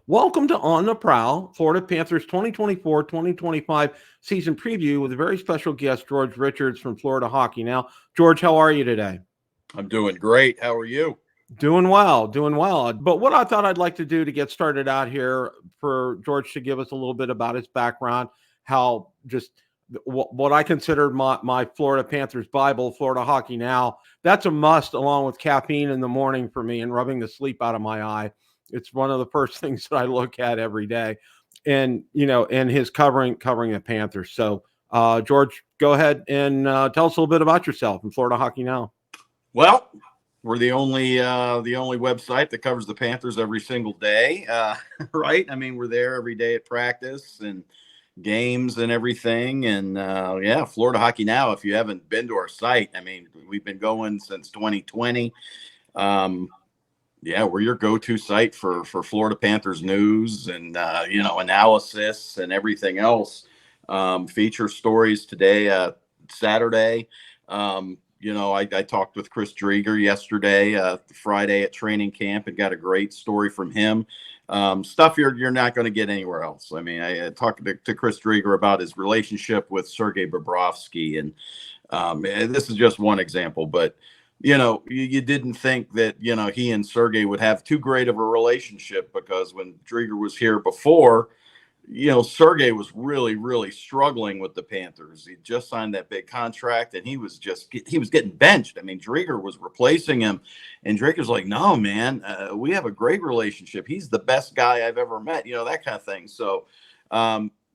Welcome to On the Prowl, Florida Panthers 2024-2025 season preview with a very special guest, George Richards from Florida Hockey Now. George, how are you today? I'm doing great. How are you? Doing well, doing well. But what I thought I'd like to do to get started out here for George to give us a little bit about his background, how just what I consider my Florida Panthers Bible, Florida Hockey Now. That's a must, along with caffeine in the morning for me and rubbing the sleep out of my eye. It's one of the first things that I look at every day, and and his covering the Panthers. So, George, go ahead and tell us a little bit about yourself in Florida Hockey Now. Well, we're the only website that covers the Panthers every single day, right? I mean, we're there every day at practice and games and everything. And yeah, Florida Hockey Now. If you haven't been to our site, I mean, we've been going since 2020. Yeah, we're your go-to site for Florida Panthers news and analysis and everything else. Feature stories today, Saturday. I talked with Chris Drieger yesterday, Friday at training camp, and got a great story from him. Stuff you're not going to get anywhere else. I mean, I talked to Chris Drieger about his relationship with Sergei Bobrovsky, and this is just one example, but you didn't think that he and Sergei would have too great of a relationship, because when Drieger was here before, Sergei was really, really struggling with the Panthers. He just signed that big contract, and he was getting benched. I mean, Drieger was replacing him, and Drieger's like, "No, man, we have a great relationship. He's the best guy I've ever met." That kind of thing. So,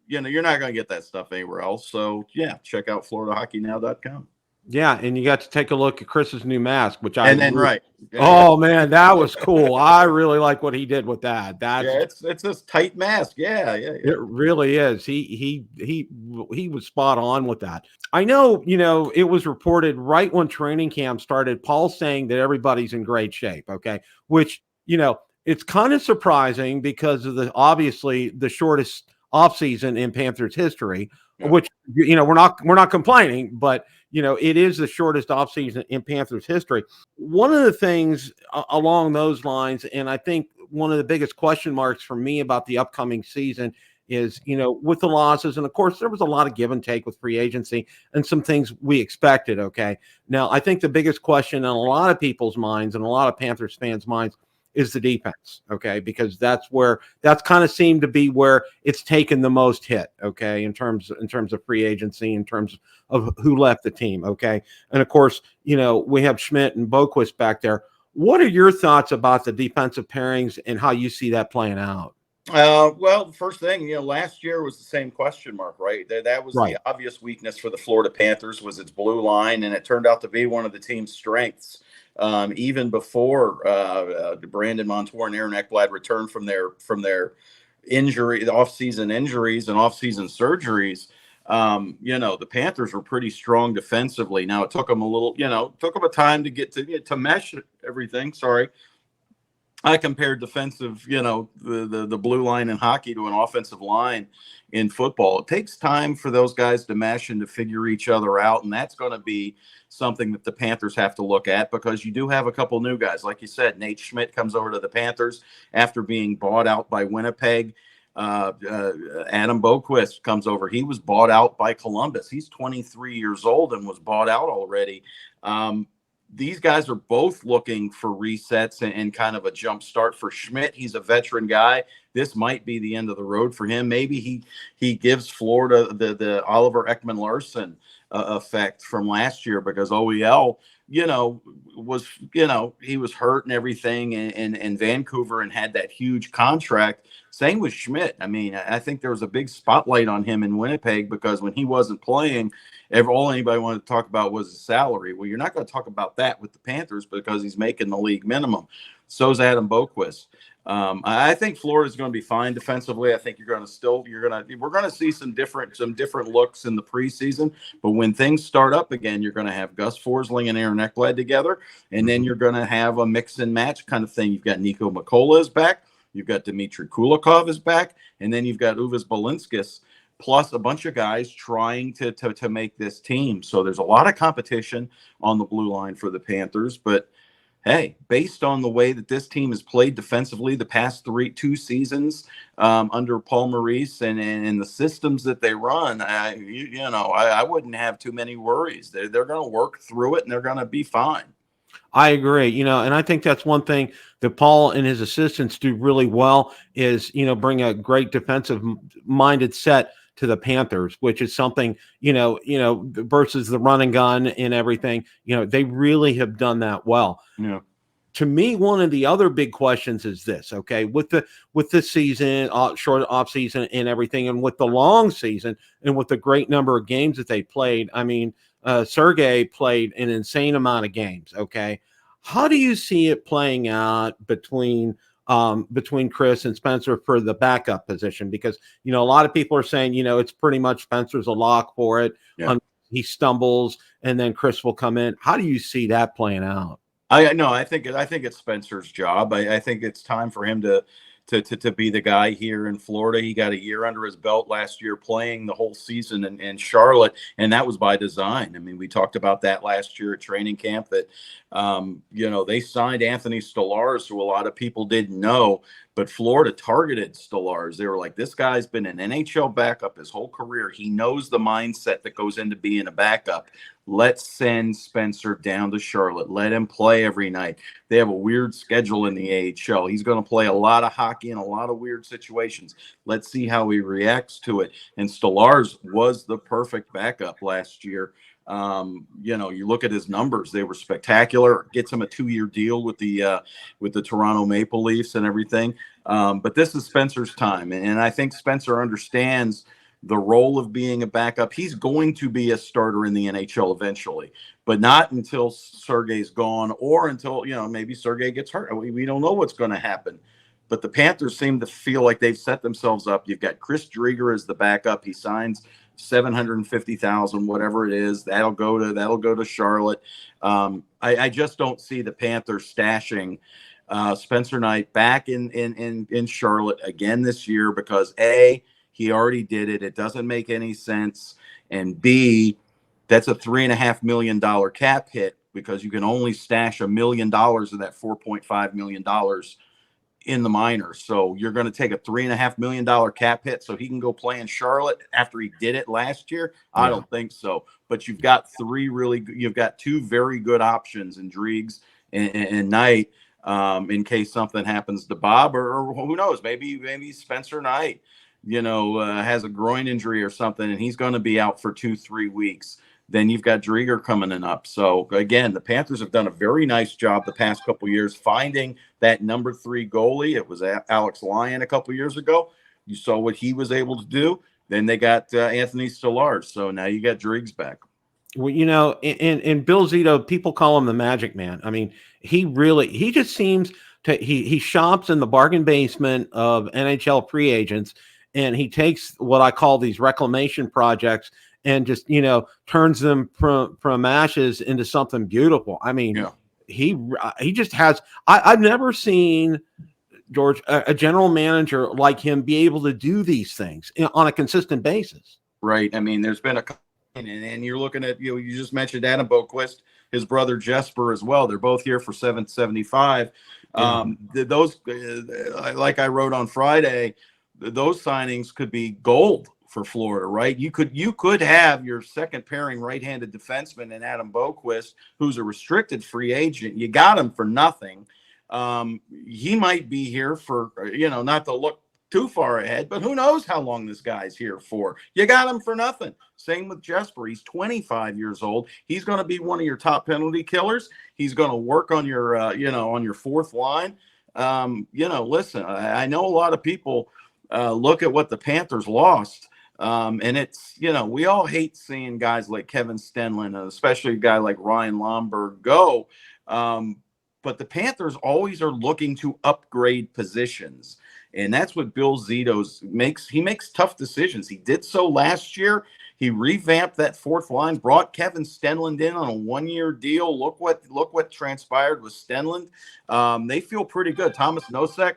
you're not going to get that stuff anywhere else. So, yeah, check out FloridaHockeyNow.com. Yeah, and you got to take a look at Chris's new mask, which right. Oh man, that was cool. I really like what he did with that. It's this tight mask. Yeah. It really is. He was spot on with that. I know, it was reported right when training camp started, Paul saying that everybody's in great shape, okay? Which, it's kind of surprising because of obviously the shortest offseason in Panthers history, which we're not complaining, but it is the shortest offseason in Panthers history. One of the things along those lines, and I think one of the biggest question marks for me about the upcoming season is, with the losses, and of course there was a lot of give and take with free agency and some things we expected. Okay. Now, I think the biggest question in a lot of people's minds and a lot of Panthers fans' minds is the defense, okay? Because that's kind of seemed to be where it's taken the most hit, okay, in terms of free agency, in terms of who left the team, okay? And of course, we have Schmidt and Boquist back there. What are your thoughts about the defensive pairings and how you see that playing out? Well, the first thing, last year was the same question mark, right? That was right. The obvious weakness for the Florida Panthers was its blue line, and it turned out to be one of the team's strengths. Even before Brandon Montour and Aaron Ekblad returned from their injury, the off-season injuries and off-season surgeries, the Panthers were pretty strong defensively. Now it took them a time to get to mesh everything. Sorry. I compared defensive, the blue line in hockey to an offensive line in football. It takes time for those guys to mesh and to figure each other out, and that's going to be something that the Panthers have to look at, because you do have a couple new guys. Like you said, Nate Schmidt comes over to the Panthers after being bought out by Winnipeg. Adam Boquist comes over. He was bought out by Columbus. He's 23 years old and was bought out already. These guys are both looking for resets and kind of a jump start. For Schmidt, he's a veteran guy. This might be the end of the road for him. Maybe he gives Florida the Oliver Ekman-Larsson effect from last year, because OEL, he was hurt and everything in Vancouver and had that huge contract. Same with Schmidt. I mean, I think there was a big spotlight on him in Winnipeg, because when he wasn't playing, all anybody wanted to talk about was his salary. Well, you're not going to talk about that with the Panthers, because he's making the league minimum. So's Adam Boquist. I think Florida's going to be fine defensively. I think we're going to see some different looks in the preseason. But when things start up again, you're going to have Gus Forsling and Aaron Ekblad together, and then you're going to have a mix and match kind of thing. You've got Nico Mikola is back, you've got Dmitry Kulikov is back, and then you've got Uvis Balinskis, plus a bunch of guys trying to make this team. So there's a lot of competition on the blue line for the Panthers, but hey, based on the way that this team has played defensively the past two seasons under Paul Maurice and the systems that they run, I wouldn't have too many worries. They're going to work through it and they're going to be fine. I agree, and I think that's one thing that Paul and his assistants do really well is, bring a great defensive minded set to the Panthers, which is something, versus the run and gun and everything, they really have done that well. Yeah. To me, one of the other big questions is this, okay, with the season, short off season and everything, and with the long season and with the great number of games that they played. I mean, Sergey played an insane amount of games. Okay, how do you see it playing out between Chris and Spencer for the backup position? Because a lot of people are saying it's pretty much Spencer's a lock for it. Yeah. He stumbles, and then Chris will come in. How do you see that playing out? I think it's Spencer's job. I think it's time for him to be the guy here in Florida. He got a year under his belt last year playing the whole season in Charlotte, and that was by design. I mean, we talked about that last year at training camp that, they signed Anthony Stolarz, who a lot of people didn't know, but Florida targeted Stolarz. They were like, this guy's been an NHL backup his whole career. He knows the mindset that goes into being a backup. Let's send Spencer down to Charlotte. Let him play every night. They have a weird schedule in the AHL. He's going to play a lot of hockey in a lot of weird situations. Let's see how he reacts to it. And Stolarz was the perfect backup last year. You look at his numbers; they were spectacular. Gets him a 2-year deal with the Toronto Maple Leafs and everything. But this is Spencer's time, and I think Spencer understands the role of being a backup. He's going to be a starter in the NHL eventually, but not until Sergey's gone or until, maybe Sergey gets hurt. We don't know what's going to happen. But the Panthers seem to feel like they've set themselves up. You've got Chris Driedger as the backup. He signs $750,000, whatever it is. That'll go to Charlotte. I just don't see the Panthers stashing Spencer Knight back in Charlotte again this year because he already did it. It doesn't make any sense. And B, that's a $3.5 million cap hit because you can only stash $1 million of that $4.5 million in the minors. So you're going to take a $3.5 million cap hit so he can go play in Charlotte after he did it last year? I don't think so. But you've got two very good options in Driegs and Knight in case something happens to Bob or who knows, maybe Spencer Knight has a groin injury or something, and he's going to be out for 2-3 weeks. Then you've got Driedger coming in up. So again, the Panthers have done a very nice job the past couple of years finding that number 3 goalie. It was Alex Lyon a couple of years ago. You saw what he was able to do. Then they got Anthony Stolarz. So now you got Driegs back. Well, in Bill Zito, people call him the Magic Man. I mean, he just seems to he shops in the bargain basement of NHL free agents. And he takes what I call these reclamation projects and just, turns them from ashes into something beautiful. I mean, he just has, I've never seen, George, a general manager like him be able to do these things on a consistent basis. Right. I mean, there's been and you're looking at, you just mentioned Adam Boquist, his brother Jesper as well. They're both here for $775. Those, like I wrote on Friday, those signings could be gold for Florida, right? You could have your second pairing right-handed defenseman in Adam Boquist, who's a restricted free agent. You got him for nothing. He might be here for, not to look too far ahead, but who knows how long this guy's here for. You got him for nothing. Same with Jesper. He's 25 years old. He's going to be one of your top penalty killers. He's going to work on your, on your fourth line. Listen, I know a lot of people look at what the Panthers lost. And it's, we all hate seeing guys like Kevin Stenlund, especially a guy like Ryan Lomberg go. But the Panthers always are looking to upgrade positions. And that's what Bill Zito makes. He makes tough decisions. He did so last year. He revamped that fourth line, brought Kevin Stenlund in on a 1-year deal. Look what transpired with Stenlund. They feel pretty good. Thomas Nosek,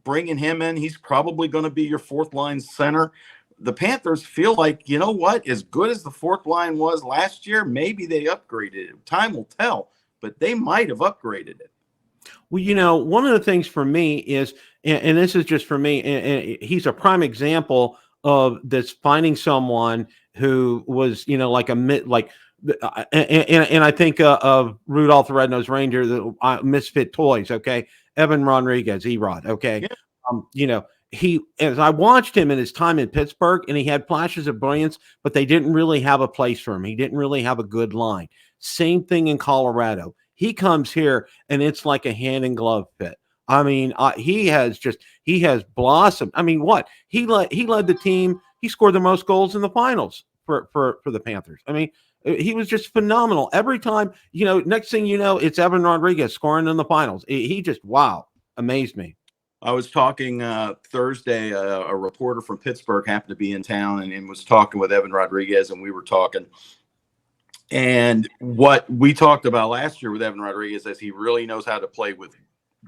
bringing him in, he's probably going to be your fourth line center. The Panthers feel like, as good as the fourth line was last year, maybe they upgraded it. Time will tell. but they might have upgraded it. Well, one of the things for me is, and this is just for me, and he's a prime example of this, finding someone who was, like a like, and I think of Rudolph the Red-Nosed Reindeer, the Misfit Toys. Okay, Evan Rodriguez, Erod. Okay, Yeah. as I watched him in his time in Pittsburgh, and he had flashes of brilliance, but they didn't really have a place for him. He didn't really have a good line. Same thing in Colorado. He comes here and it's like a hand in glove fit. I mean, he has blossomed. I mean, what he led the team. He scored the most goals in the finals for the Panthers. I mean, he was just phenomenal every time. Next thing you know, it's Evan Rodriguez scoring in the finals. He just, wow, amazed me. I was talking Thursday. A reporter from Pittsburgh happened to be in town and was talking with Evan Rodriguez, and we were talking. And what we talked about last year with Evan Rodriguez is he really knows how to play with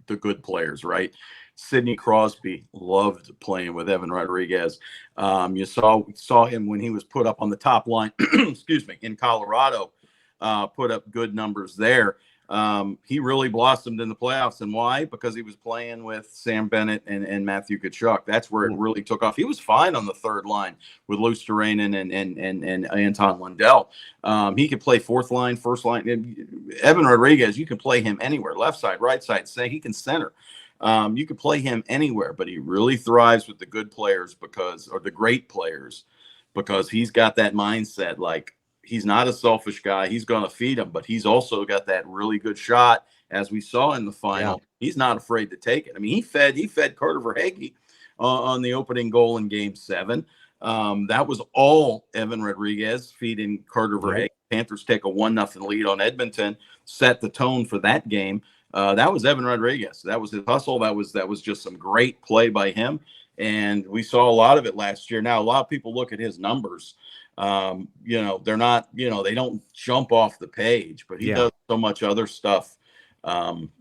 the good players, right? Sidney Crosby loved playing with Evan Rodriguez. You saw him when he was put up on the top line, excuse me, in Colorado, put up good numbers there. He really blossomed in the playoffs. And why? Because he was playing with Sam Bennett and Matthew Tkachuk. That's where it really took off. He was fine on the third line with Luosterainen and Anton Lundell. He could play fourth line, first line. Evan Rodriguez, you can play him anywhere, left side, right side. Say he can center. You could play him anywhere, but he really thrives with the good players or the great players, because he's got that mindset. Like, he's not a selfish guy. He's going to feed him, but he's also got that really good shot, as we saw in the final. Yeah. He's not afraid to take it. I mean, he fed Carter Verhaeghe on the opening goal in Game 7. That was all Evan Rodriguez feeding Carter Verhaeghe. Panthers take a 1-0 lead on Edmonton, set the tone for that game. That was Evan Rodriguez. That was his hustle. That was just some great play by him. And we saw a lot of it last year. Now, a lot of people look at his numbers. They're not, they don't jump off the page, but he does so much other stuff.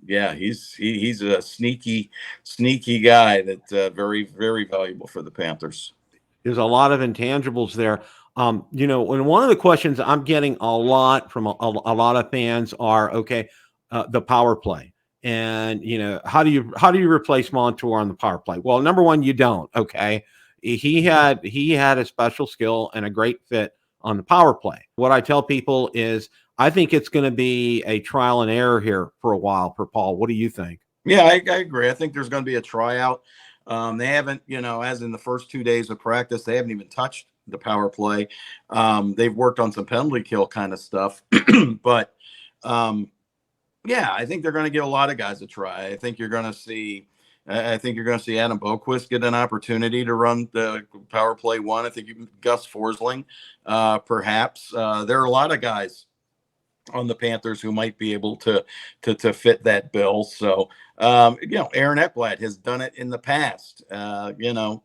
He's a sneaky guy that's very, very valuable for the Panthers. There's a lot of intangibles there. And one of the questions I'm getting a lot from a lot of fans are, the power play. And, how do you replace Montour on the power play? Well, number one, you don't. Okay. He had a special skill and a great fit on the power play. What I tell people is, I think it's going to be a trial and error here for a while for Paul. What do you think? Yeah, I agree. I think there's going to be a tryout. They haven't, as in the first 2 days of practice, they haven't even touched the power play. They've worked on some penalty kill kind of stuff, but I think they're going to give a lot of guys a try. I think you're going to see Adam Boquist get an opportunity to run the power play one. I think Gus Forsling, perhaps. There are a lot of guys on the Panthers who might be able to fit that bill. So, Aaron Ekblad has done it in the past. We'll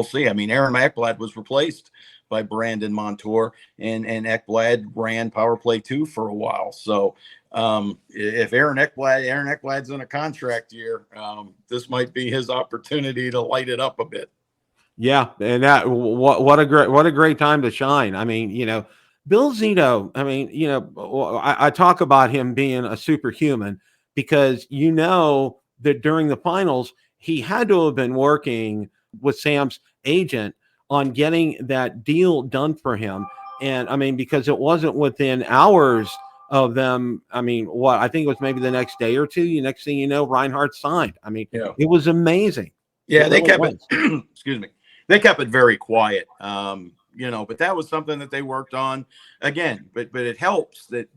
see. I mean, Aaron Ekblad was replaced by Brandon Montour, and Ekblad ran power play 2 for a while. So, if Aaron Ekblad's in a contract year, this might be his opportunity to light it up a bit. Yeah, and that what a great time to shine. I mean, Bill Zito. I mean, I talk about him being a superhuman because that during the finals he had to have been working with Sam's agent on getting that deal done for him, and I mean, because it wasn't within hours of them. I mean, I think it was maybe the next day or two. Next thing you know, Reinhart signed. I mean, It was amazing. Yeah, they kept it. Excuse me. They kept it very quiet. But that was something that they worked on again. But it helps that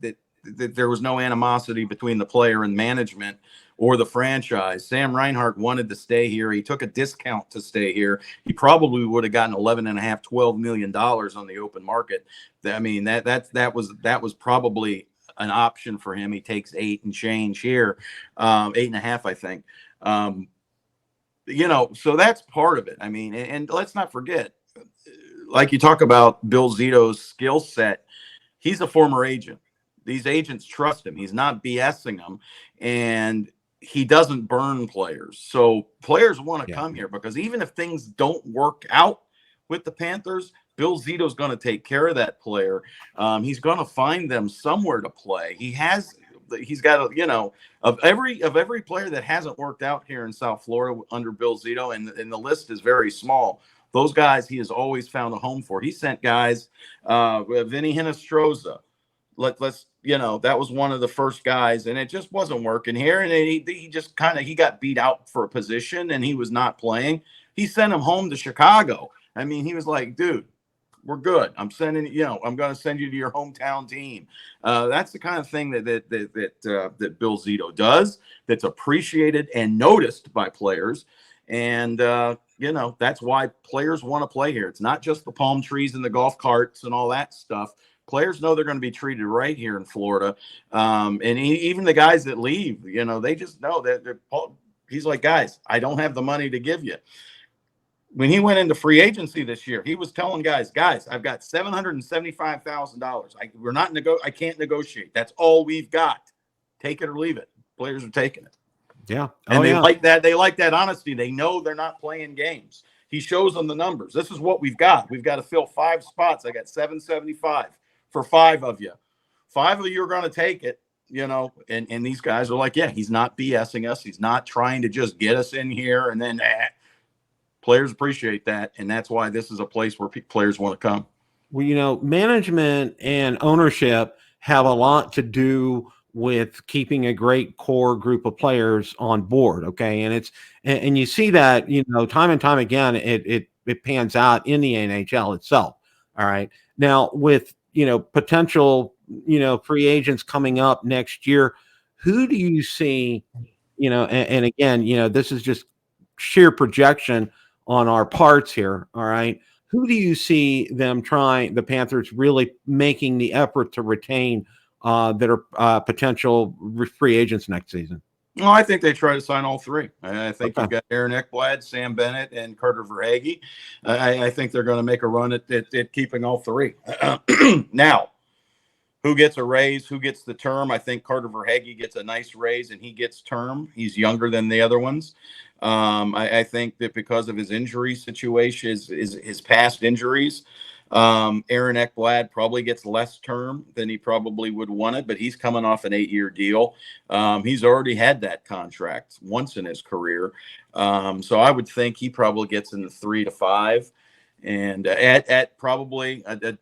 there was no animosity between the player and management or the franchise. Sam Reinhart wanted to stay here. He took a discount to stay here. He probably would have gotten $11.5–12 million on the open market. I mean, that was probably an option for him. He takes 8 and change here, 8.5, I think. So that's part of it. I mean, and let's not forget, like you talk about Bill Zito's skill set, he's a former agent. These agents trust him. He's not BSing them, and he doesn't burn players. So players want to come here because even if things don't work out with the Panthers, Bill Zito's going to take care of that player. He's going to find them somewhere to play. He's got of every player that hasn't worked out here in South Florida under Bill Zito, and the list is very small. Those guys he has always found a home for. He sent guys, Vinny Hinostroza. Let's that was one of the first guys, and it just wasn't working here. And he just he got beat out for a position, and he was not playing. He sent him home to Chicago. I mean, he was like, dude, we're good. I'm sending, I'm going to send you to your hometown team. That's the kind of thing that Bill Zito does. That's appreciated and noticed by players. And, that's why players want to play here. It's not just the palm trees and the golf carts and all that stuff. Players know they're going to be treated right here in Florida. And even the guys that leave, they just know that he's like, guys, I don't have the money to give you. When he went into free agency this year, he was telling guys, I've got $775,000. I can't negotiate. That's all we've got. Take it or leave it. Players are taking it. Yeah. And they like that. They like that honesty. They know they're not playing games. He shows them the numbers. This is what we've got. We've got to fill 5 spots. I got 775 for 5 of you. 5 of you are going to take it, and these guys are like, yeah, he's not BSing us. He's not trying to just get us in here and then players appreciate that, and that's why this is a place where players want to come. Well, management and ownership have a lot to do with keeping a great core group of players on board. Okay, and you see that time and time again. It pans out in the NHL itself. All right, now with potential free agents coming up next year, who do you see? And again, this is just sheer projection on our parts here. All right. Who do you see the Panthers really making the effort to retain that are potential free agents next season? Well, I think they try to sign all 3. I think you've got Aaron Ekblad, Sam Bennett, and Carter Verhaeghe. I think they're going to make a run at keeping all 3. Now, who gets a raise? Who gets the term? I think Carter Verhaeghe gets a nice raise, and he gets term. He's younger than the other ones. I think that because of his injury situation, his past injuries, Aaron Ekblad probably gets less term than he probably would want it, but he's coming off an 8-year deal. He's already had that contract once in his career. So I would think he probably gets in the 3 to 5, and at probably a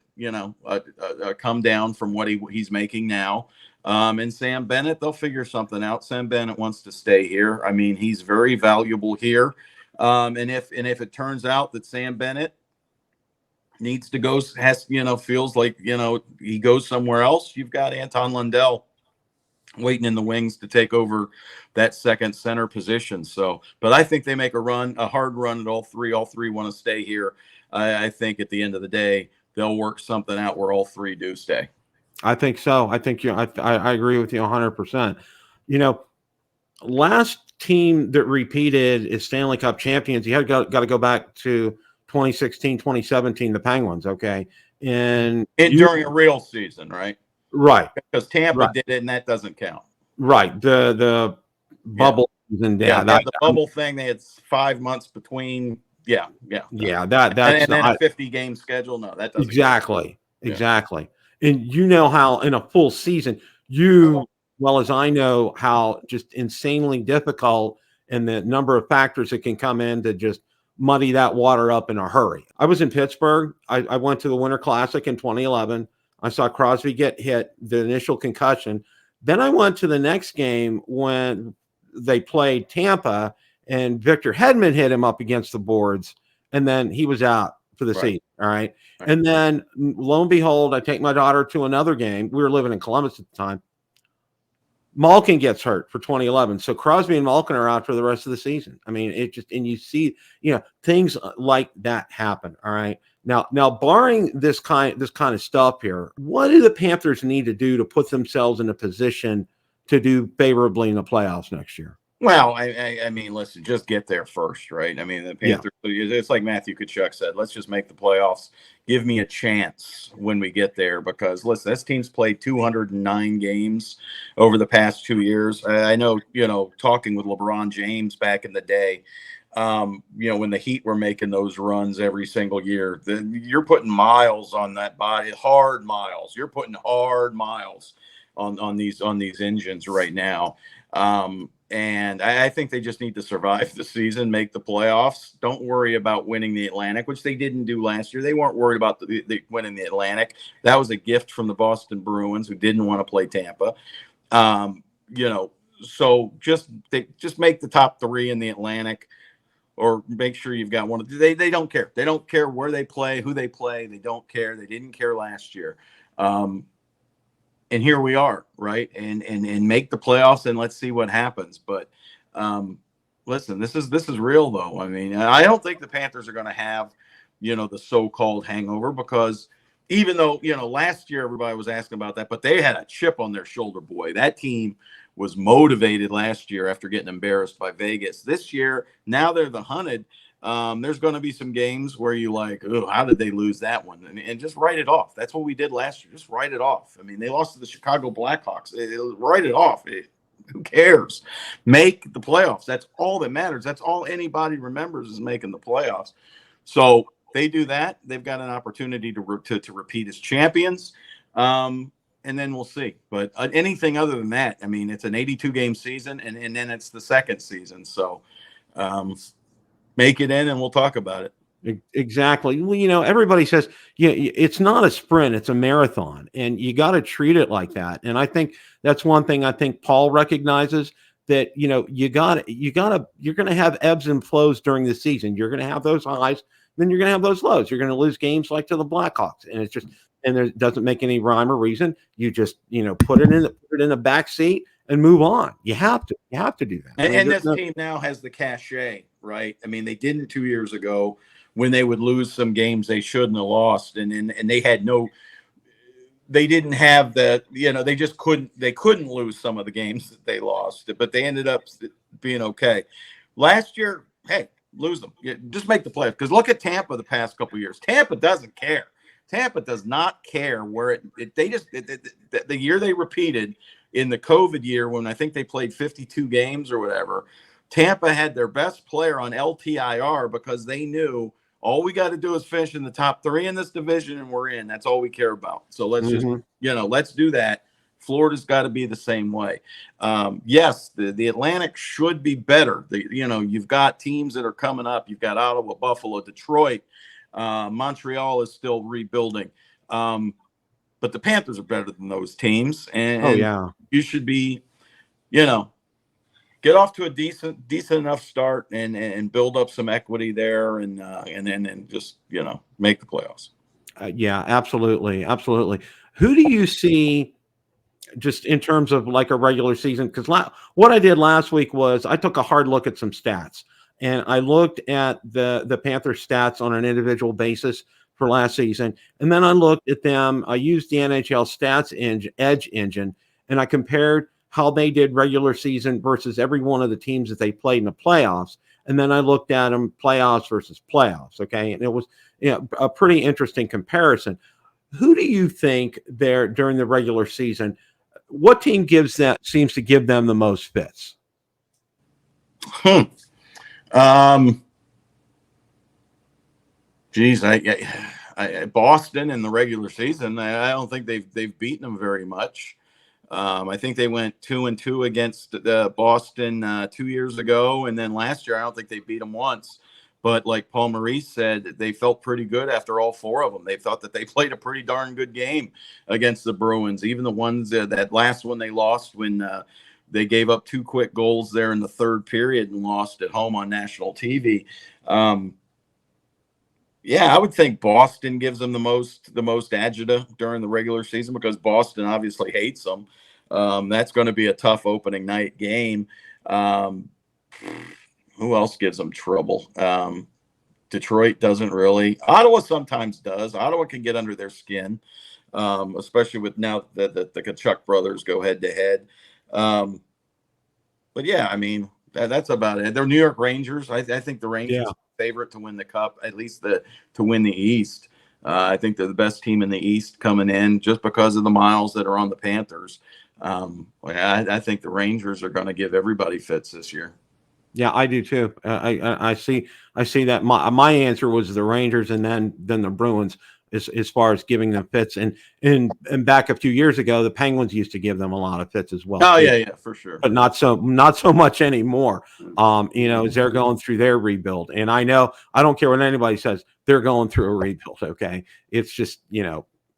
come down from what he's making now. And Sam Bennett, they'll figure something out. Sam Bennett wants to stay here. I mean, he's very valuable here. And if it turns out that Sam Bennett needs to go, feels like, he goes somewhere else, you've got Anton Lundell waiting in the wings to take over that second center position. So, but I think they make a hard run at all 3. All 3 want to stay here. I think at the end of the day, they'll work something out where all 3 do stay. I think so. I think I agree with you 100%. Last team that repeated is Stanley Cup champions. You got to go back to 2016, 2017, the Penguins. Okay. And during a real season, right? Right. Because Tampa did it, and that doesn't count. Right. The bubble season. The bubble thing, they had 5 months between. Yeah. That's and then a 50-game schedule. No, that doesn't exactly. And how in a full season, well as I know, how just insanely difficult and the number of factors that can come in to just muddy that water up in a hurry. I was in Pittsburgh. I went to the Winter Classic in 2011. I saw Crosby get hit, the initial concussion. Then I went to the next game when they played Tampa, and Victor Hedman hit him up against the boards, and then he was out for the season. All right. And then lo and behold, I take my daughter to another game. We were living in Columbus at the time. Malkin gets hurt for 2011. So Crosby and Malkin are out for the rest of the season. I mean, and you see, things like that happen. All right. Now, barring this kind of stuff here, what do the Panthers need to do to put themselves in a position to do favorably in the playoffs next year? Well, I mean, listen, just get there first, right? I mean, the Panthers, it's like Matthew Tkachuk said, let's just make the playoffs. Give me a chance when we get there, because, listen, this team's played 209 games over the past 2 years. I know, talking with LeBron James back in the day, when the Heat were making those runs every single year, you're putting miles on that body, hard miles. You're putting hard miles on these engines right now. And I think they just need to survive the season, make the playoffs. Don't worry about winning the Atlantic, which they didn't do last year. They weren't worried about the winning the Atlantic. That was a gift from the Boston Bruins, who didn't want to play Tampa. So just make the top 3 in the Atlantic, or make sure you've got one. They don't care. They don't care where they play, who they play. They don't care. They didn't care last year. And here we are, right? And make the playoffs, and let's see what happens. But listen, this is real, though. I mean, I don't think the Panthers are going to have, the so-called hangover, because even though, last year everybody was asking about that, but they had a chip on their shoulder, boy. That team was motivated last year after getting embarrassed by Vegas. This year, now they're the hunted. There's going to be some games where you like, oh, how did they lose that one? And just write it off. That's what we did last year. Just write it off. I mean, they lost to the Chicago Blackhawks. Write it off. Who cares? Make the playoffs. That's all that matters. That's all anybody remembers, is making the playoffs. So they do that. They've got an opportunity to repeat as champions. And then we'll see. But anything other than that, I mean, it's an 82-game season, and then it's the second season. So make it in, and we'll talk about it. Exactly. Well, everybody says, it's not a sprint, it's a marathon, and you got to treat it like that. And I think that's one thing I think Paul recognizes, that, you're going to have ebbs and flows during the season. You're going to have those highs, then you're going to have those lows. You're going to lose games like to the Blackhawks. And it's just, and there doesn't make any rhyme or reason. You just, put it in the back seat and move on. You have to do that. And this team now has the cachet, right? I mean, they didn't 2 years ago, when they would lose some games they shouldn't have lost. And they had they didn't have that, they just couldn't lose some of the games that they lost, but they ended up being okay. Last year, hey, lose them. Just make the playoffs. Because look at Tampa the past couple of years. Tampa doesn't care. Tampa does not care where the year they repeated in the COVID year, when I think they played 52 games or whatever, Tampa had their best player on LTIR, because they knew all we got to do is finish in the top 3 in this division, and we're in. That's all we care about. So let's just, let's do that. Florida's got to be the same way. Yes, the Atlantic should be better. You've got teams that are coming up. You've got Ottawa, Buffalo, Detroit. Montreal is still rebuilding. But the Panthers are better than those teams. And you should be, get off to a decent enough start and build up some equity there, and then just, make the playoffs. Yeah, absolutely. Who do you see, just in terms of like a regular season? Because what I did last week was I took a hard look at some stats, and I looked at the Panthers stats on an individual basis for last season, and then I looked at them. I used the NHL Stats Edge engine, and I compared how they did regular season versus every one of the teams that they played in the playoffs. And then I looked at them playoffs versus playoffs. Okay. And it was a pretty interesting comparison. Who do you think there during the regular season, what team seems to give them the most fits? Boston in the regular season, I don't think they've beaten them very much. I think they went 2-2 against Boston 2 years ago, and then last year I don't think they beat them once. But like Paul Maurice said, they felt pretty good after all 4 of them. They thought that they played a pretty darn good game against the Bruins. Even the ones that last one they lost when they gave up 2 quick goals there in the third period and lost at home on national TV. I would think Boston gives them the most agita during the regular season, because Boston obviously hates them. That's going to be a tough opening night game. Who else gives them trouble? Detroit doesn't really. Ottawa sometimes does. Ottawa can get under their skin, especially with now that the Kachuk brothers go head to head. But yeah, I mean, that's about it. They're New York Rangers. I think the Rangers are favorite to win the Cup, at least to win the East. I think they're the best team in the East coming in, just because of the miles that are on the Panthers. I think the Rangers are going to give everybody fits this year. Yeah, I do too. I see that. My answer was the Rangers, and then the Bruins, as far as giving them fits. And back a few years ago, the Penguins used to give them a lot of fits as well Oh too, yeah, yeah, for sure. but not so much anymore. As they're going through their rebuild, and I know I don't care what anybody says, they're going through a rebuild. Okay, it's just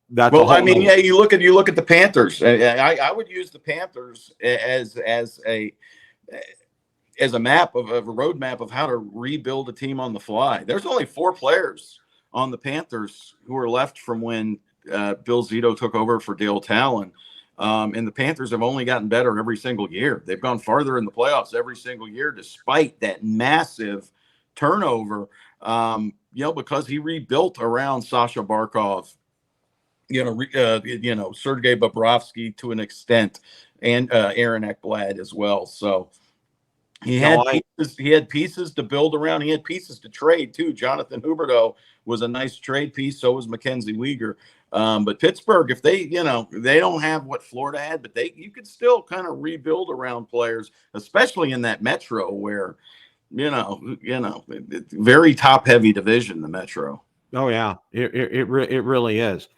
that's a Well, I whole mean, nother. yeah, you look at the Panthers. I would use the Panthers as a map of a roadmap of how to rebuild a team on the fly. There's only 4 players on the Panthers who are left from when Bill Zito took over for Dale Talon. And the Panthers have only gotten better every single year. They've gone farther in the playoffs every single year, despite that massive turnover. Because he rebuilt around Sasha Barkov, Sergei Bobrovsky to an extent, and Aaron Ekblad as well. So he No, had pieces. He had pieces to build around. He had pieces to trade too. Jonathan Huberdeau was a nice trade piece. So was Mackenzie Weegar. But Pittsburgh, if they don't have what Florida had, but you could still kind of rebuild around players, especially in that Metro where, it's very top heavy division, the Metro. oh yeah, it really is.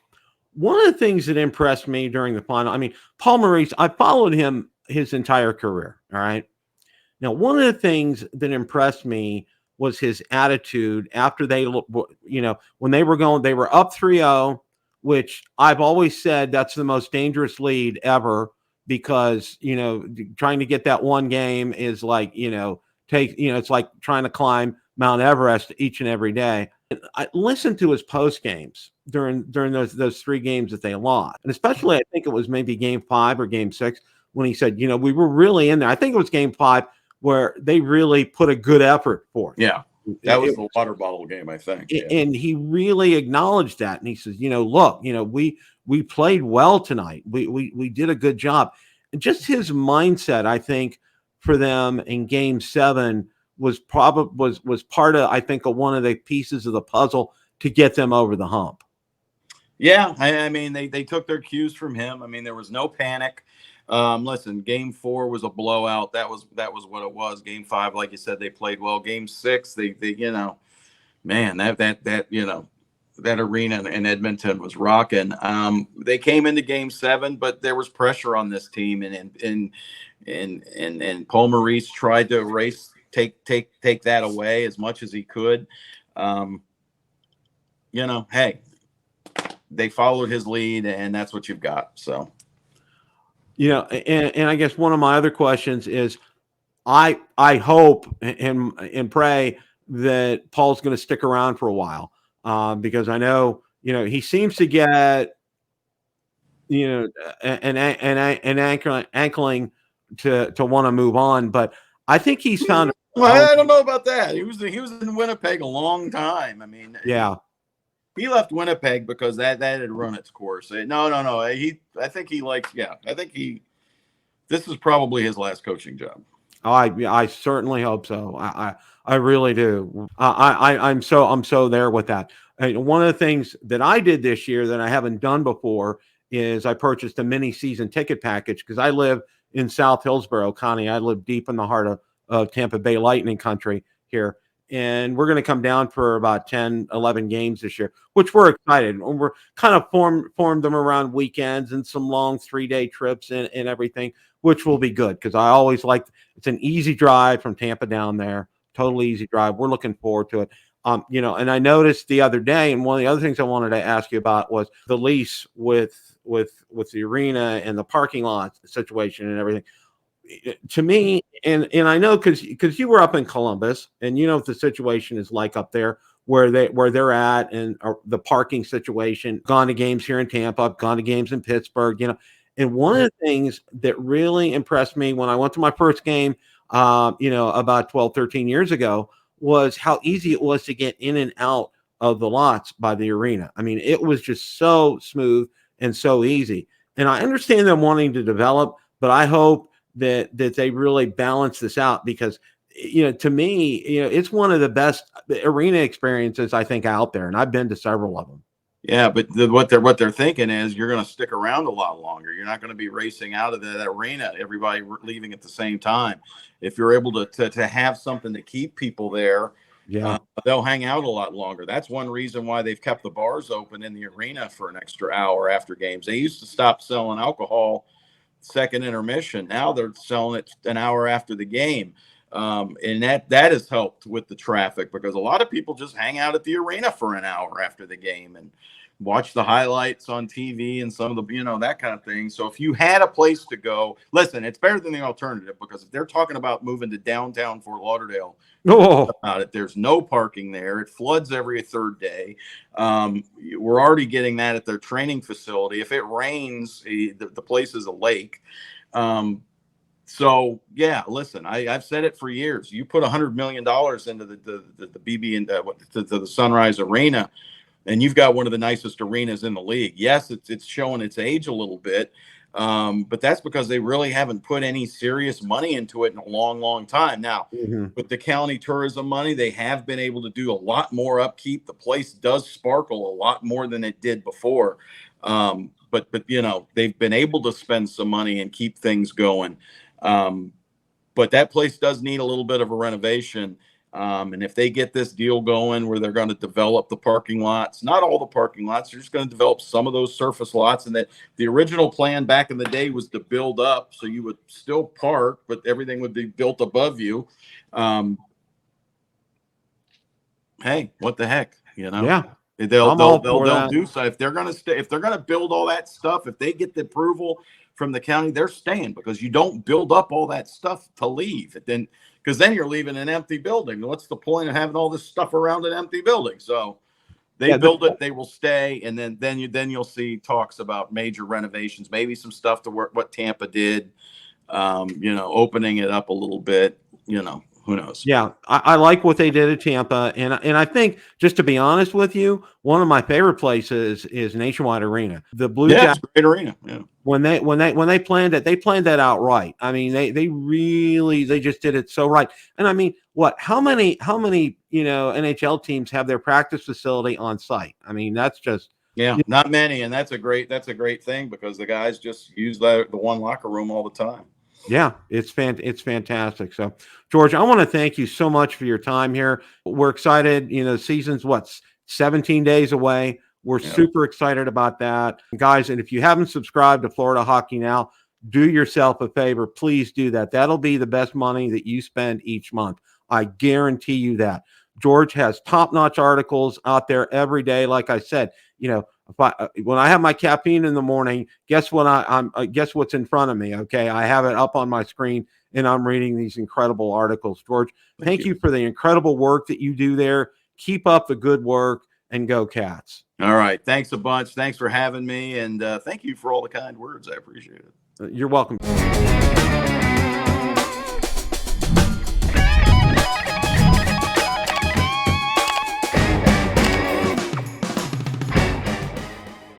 One of the things that impressed me during the final, I mean, Paul Maurice, I followed him his entire career. All right. Now, one of the things that impressed me was his attitude after when they were up 3-0, which I've always said that's the most dangerous lead ever because, trying to get that one game is like, it's like trying to climb Mount Everest each and every day. And I listened to his post games during those 3 games that they lost. And especially, I think it was maybe game 5 or game 6 when he said, we were really in there. I think it was game 5 where they really put a good effort forth. Yeah, that was the water bottle game, I think. And he really acknowledged that. And he says, look, we played well tonight. We did a good job. And just his mindset, I think, for them in game 7 was part of, I think, one of the pieces of the puzzle to get them over the hump. Yeah, I mean, they took their cues from him. I mean, there was no panic. Listen, game 4 was a blowout. That was what it was. Game 5, like you said, they played well. Game 6, they man, that arena in Edmonton was rocking. They came into game 7, but there was pressure on this team, and Paul Maurice tried to take that away as much as he could. Hey, they followed his lead, and that's what you've got. So. And I guess one of my other questions is, I hope and pray that Paul's going to stick around for a while, because I know he seems to get an ankling to want to move on, but I think he's found. Well, I don't know about that. He was in Winnipeg a long time. I mean, yeah. He left Winnipeg because that had run its course. No. I think this is probably his last coaching job. I certainly hope so. I really do. I'm so there with that. And one of the things that I did this year that I haven't done before is I purchased a mini season ticket package because I live in South Hillsborough County. I live deep in the heart of Tampa Bay Lightning country here. And we're going to come down for about 10, 11 games this year, which we're excited. And we're kind of formed them around weekends and some long 3-day trips and everything, which will be good because I always it's an easy drive from Tampa down there, totally easy drive. We're looking forward to it. And I noticed the other day, and one of the other things I wanted to ask you about was the lease with the arena and the parking lot situation and everything. To me, and I know because you were up in Columbus and what the situation is like up there where they're at and the parking situation. Gone to games here in Tampa, gone to games in Pittsburgh, And one of the things that really impressed me when I went to my first game, about 12, 13 years ago, was how easy it was to get in and out of the lots by the arena. I mean, it was just so smooth and so easy. And I understand them wanting to develop, but I hope that they really balance this out because, to me, it's one of the best arena experiences I think out there. And I've been to several of them. Yeah, but what they're thinking is you're going to stick around a lot longer. You're not going to be racing out of that arena, everybody leaving at the same time. If you're able to have something to keep people there, Yeah. they'll hang out a lot longer. That's one reason why they've kept the bars open in the arena for an extra hour after games. They used to stop selling alcohol second intermission. Now they're selling it an hour after the game. And that has helped with the traffic, because a lot of people just hang out at the arena for an hour after the game and watch the highlights on TV and some of the, that kind of thing. So if you had a place to go, listen, it's better than the alternative, because if they're talking about moving to downtown Fort Lauderdale, Oh, about it, there's no parking there. It floods every third day. We're already getting that at their training facility. If it rains, the place is a lake. So yeah, listen, I've said it for years. You put $100 million into the BB and to the Sunrise Arena, and you've got one of the nicest arenas in the league. Yes, it's showing its age a little bit, but that's because they really haven't put any serious money into it in a long, long time. Now, with the county tourism money, they have been able to do a lot more upkeep. The place does sparkle a lot more than it did before. But they've been able to spend some money and keep things going. But that place does need a little bit of a renovation. And if they get this deal going where they're going to develop the parking lots, not all the parking lots, they're just going to develop some of those surface lots. And that the original plan back in the day was to build up, so you would still park, but everything would be built above you. Hey, what the heck, yeah. They'll do so. If they're going to build all that stuff, if they get the approval from the county, they're staying, because you don't build up all that stuff to leave. Because then you're leaving an empty building. What's the point of having all this stuff around an empty building? So they build it, they will stay, and then you'll see talks about major renovations, maybe some stuff to work what Tampa did, opening it up a little bit, who knows? Yeah, I like what they did at Tampa, and I think, just to be honest with you, one of my favorite places is Nationwide Arena. The Blue Jackets, it's a great arena. Yeah. When they planned it, they planned that out right. I mean, they just did it so right. And I mean, how many NHL teams have their practice facility on site? I mean, that's just not many, and that's a great thing, because the guys just use the one locker room all the time. Yeah, it's fantastic. So, George, I want to thank you so much for your time here. We're excited. The season's 17 days away. We're super excited about that, guys. And if you haven't subscribed to Florida Hockey Now, do yourself a favor. Please do that. That'll be the best money that you spend each month. I guarantee you that. George has top-notch articles out there every day. Like I said, when I have my caffeine in the morning, guess what? Guess what's in front of me? Okay, I have it up on my screen, and I'm reading these incredible articles. George, thank you for the incredible work that you do there. Keep up the good work, and go Cats. All right, thanks a bunch. Thanks for having me, and thank you for all the kind words. I appreciate it. You're welcome.